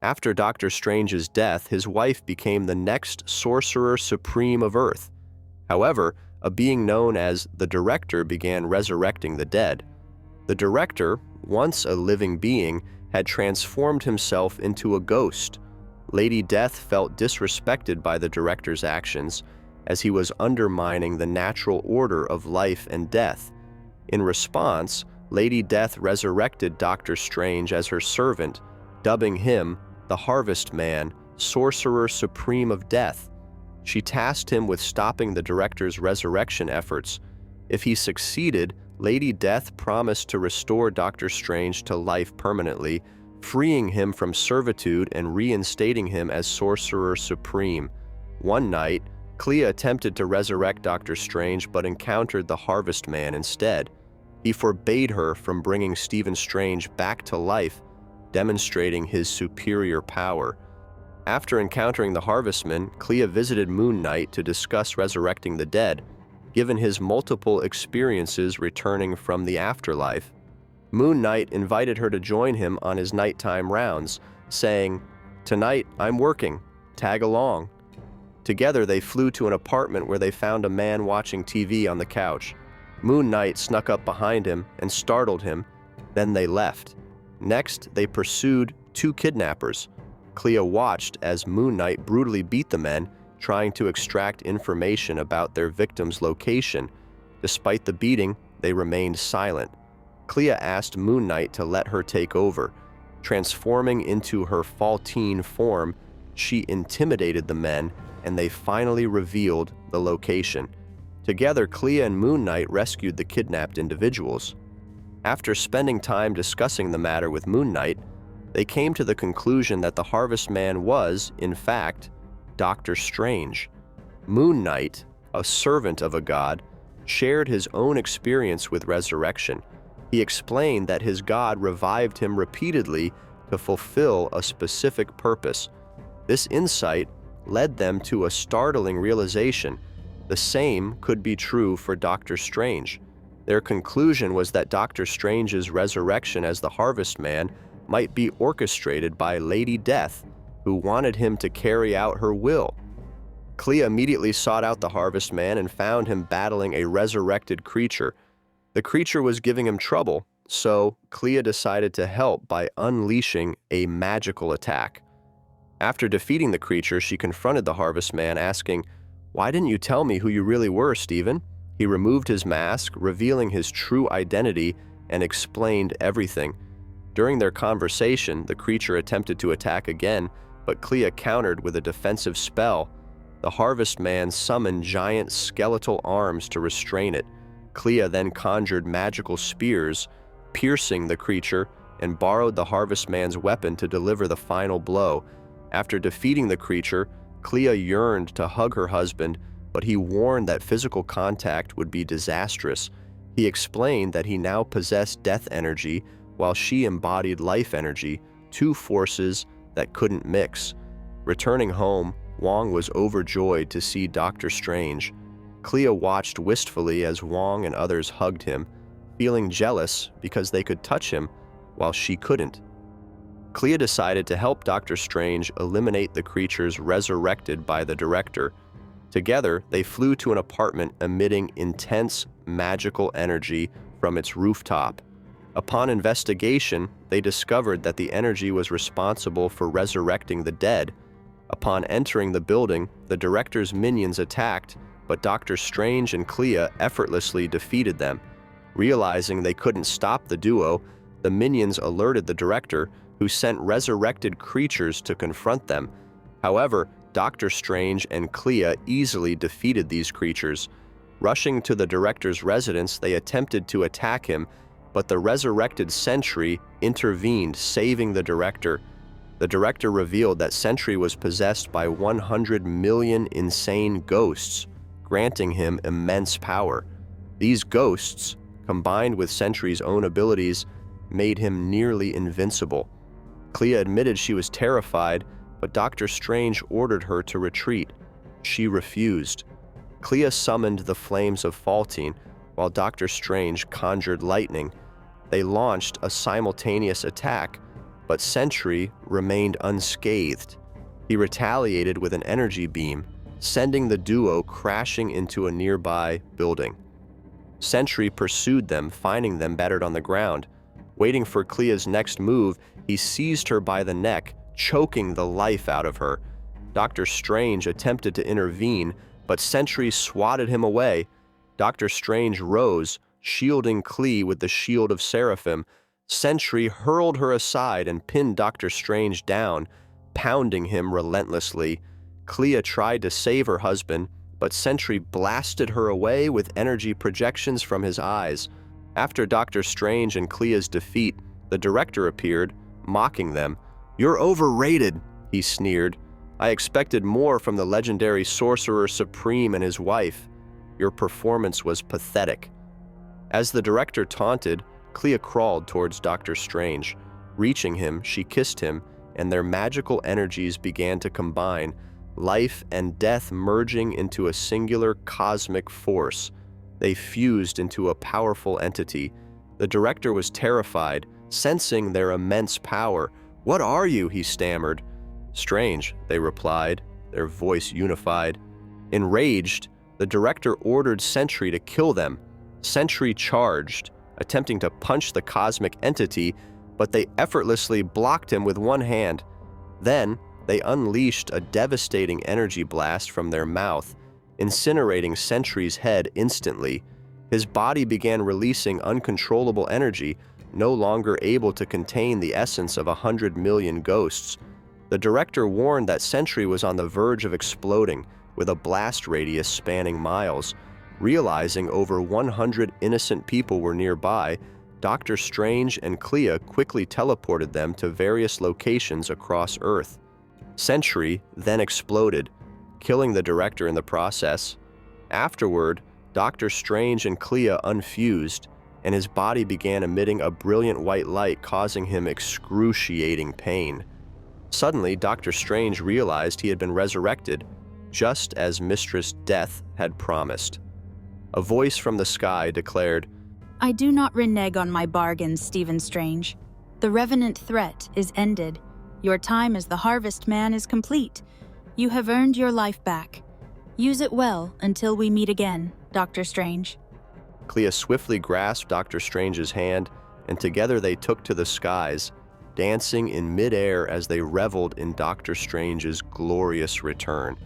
After Doctor Strange's death, his wife became the next Sorcerer Supreme of Earth. However, a being known as the Director began resurrecting the dead. The Director, once a living being, had transformed himself into a ghost. Lady Death felt disrespected by the Director's actions, as he was undermining the natural order of life and death. In response, Lady Death resurrected Doctor Strange as her servant, dubbing him the Harvest Man, Sorcerer Supreme of Death. She tasked him with stopping the Director's resurrection efforts. If he succeeded, Lady Death promised to restore Doctor Strange to life permanently, freeing him from servitude and reinstating him as Sorcerer Supreme. One night, Clea attempted to resurrect Doctor Strange but encountered the Harvest Man instead. He forbade her from bringing Stephen Strange back to life, demonstrating his superior power. After encountering the Harvestman, Clea visited Moon Knight to discuss resurrecting the dead, given his multiple experiences returning from the afterlife. Moon Knight invited her to join him on his nighttime rounds, saying, "Tonight, I'm working. Tag along." Together, they flew to an apartment where they found a man watching TV on the couch. Moon Knight snuck up behind him and startled him, then they left. Next, they pursued two kidnappers. Clea watched as Moon Knight brutally beat the men, trying to extract information about their victim's location. Despite the beating, they remained silent. Clea asked Moon Knight to let her take over. Transforming into her Faltine form, she intimidated the men, and they finally revealed the location. Together, Clea and Moon Knight rescued the kidnapped individuals. After spending time discussing the matter with Moon Knight, they came to the conclusion that the Harvest Man was, in fact, Doctor Strange. Moon Knight, a servant of a god, shared his own experience with resurrection. He explained that his god revived him repeatedly to fulfill a specific purpose. This insight led them to a startling realization. The same could be true for Doctor Strange. Their conclusion was that Doctor Strange's resurrection as the Harvest Man might be orchestrated by Lady Death, who wanted him to carry out her will. Clea immediately sought out the Harvest Man and found him battling a resurrected creature. The creature was giving him trouble, so Clea decided to help by unleashing a magical attack. After defeating the creature, she confronted the Harvest Man, asking, "Why didn't you tell me who you really were, Stephen?" He removed his mask, revealing his true identity, and explained everything. During their conversation, the creature attempted to attack again, but Clea countered with a defensive spell. The Harvest Man summoned giant skeletal arms to restrain it. Clea then conjured magical spears, piercing the creature, and borrowed the Harvest Man's weapon to deliver the final blow. After defeating the creature, Clea yearned to hug her husband, but he warned that physical contact would be disastrous. He explained that he now possessed death energy, while she embodied life energy, two forces that couldn't mix. Returning home, Wong was overjoyed to see Doctor Strange. Clea watched wistfully as Wong and others hugged him, feeling jealous because they could touch him while she couldn't. Clea decided to help Doctor Strange eliminate the creatures resurrected by the Director. Together, they flew to an apartment emitting intense magical energy from its rooftop. Upon investigation, they discovered that the energy was responsible for resurrecting the dead. Upon entering the building, the Director's minions attacked, but Doctor Strange and Clea effortlessly defeated them. Realizing they couldn't stop the duo, the minions alerted the Director, who sent resurrected creatures to confront them. However, Doctor Strange and Clea easily defeated these creatures. Rushing to the Director's residence, they attempted to attack him, but the resurrected Sentry intervened, saving the Director. The Director revealed that Sentry was possessed by 100 million insane ghosts, granting him immense power. These ghosts, combined with Sentry's own abilities, made him nearly invincible. Clea admitted she was terrified, but Doctor Strange ordered her to retreat. She refused. Clea summoned the flames of Faltine, while Doctor Strange conjured lightning. They launched a simultaneous attack, but Sentry remained unscathed. He retaliated with an energy beam, sending the duo crashing into a nearby building. Sentry pursued them, finding them battered on the ground. Waiting for Clea's next move, he seized her by the neck, choking the life out of her. Dr. Strange attempted to intervene, but Sentry swatted him away. Dr. Strange rose, shielding Clea with the shield of Seraphim. Sentry hurled her aside and pinned Dr. Strange down, pounding him relentlessly. Clea tried to save her husband, but Sentry blasted her away with energy projections from his eyes. After Dr. Strange and Clea's defeat, the director appeared, mocking them. "You're overrated," he sneered. "I expected more from the legendary Sorcerer Supreme and his wife. Your performance was pathetic." As the director taunted, Clea crawled towards Dr. Strange. Reaching him, she kissed him, and their magical energies began to combine, life and death merging into a singular cosmic force. They fused into a powerful entity. The director was terrified, sensing their immense power. "What are you?" he stammered. "Strange," they replied, their voice unified. Enraged, the director ordered Sentry to kill them. Sentry charged, attempting to punch the cosmic entity, but they effortlessly blocked him with one hand. Then, they unleashed a devastating energy blast from their mouth, incinerating Sentry's head instantly. His body began releasing uncontrollable energy, no longer able to contain the essence of 100 million ghosts. The director warned that Sentry was on the verge of exploding, with a blast radius spanning miles. Realizing over 100 innocent people were nearby, Dr. Strange and Clea quickly teleported them to various locations across Earth. Sentry then exploded, killing the director in the process. Afterward, Dr. Strange and Clea unfused, and his body began emitting a brilliant white light, causing him excruciating pain. Suddenly, Dr. Strange realized he had been resurrected, just as Mistress Death had promised. A voice from the sky declared, "I do not renege on my bargains, Stephen Strange. The revenant threat is ended. Your time as the Harvest Man is complete. You have earned your life back. Use it well until we meet again, Dr. Strange." Clea swiftly grasped Dr. Strange's hand, and together they took to the skies, dancing in midair as they reveled in Dr. Strange's glorious return.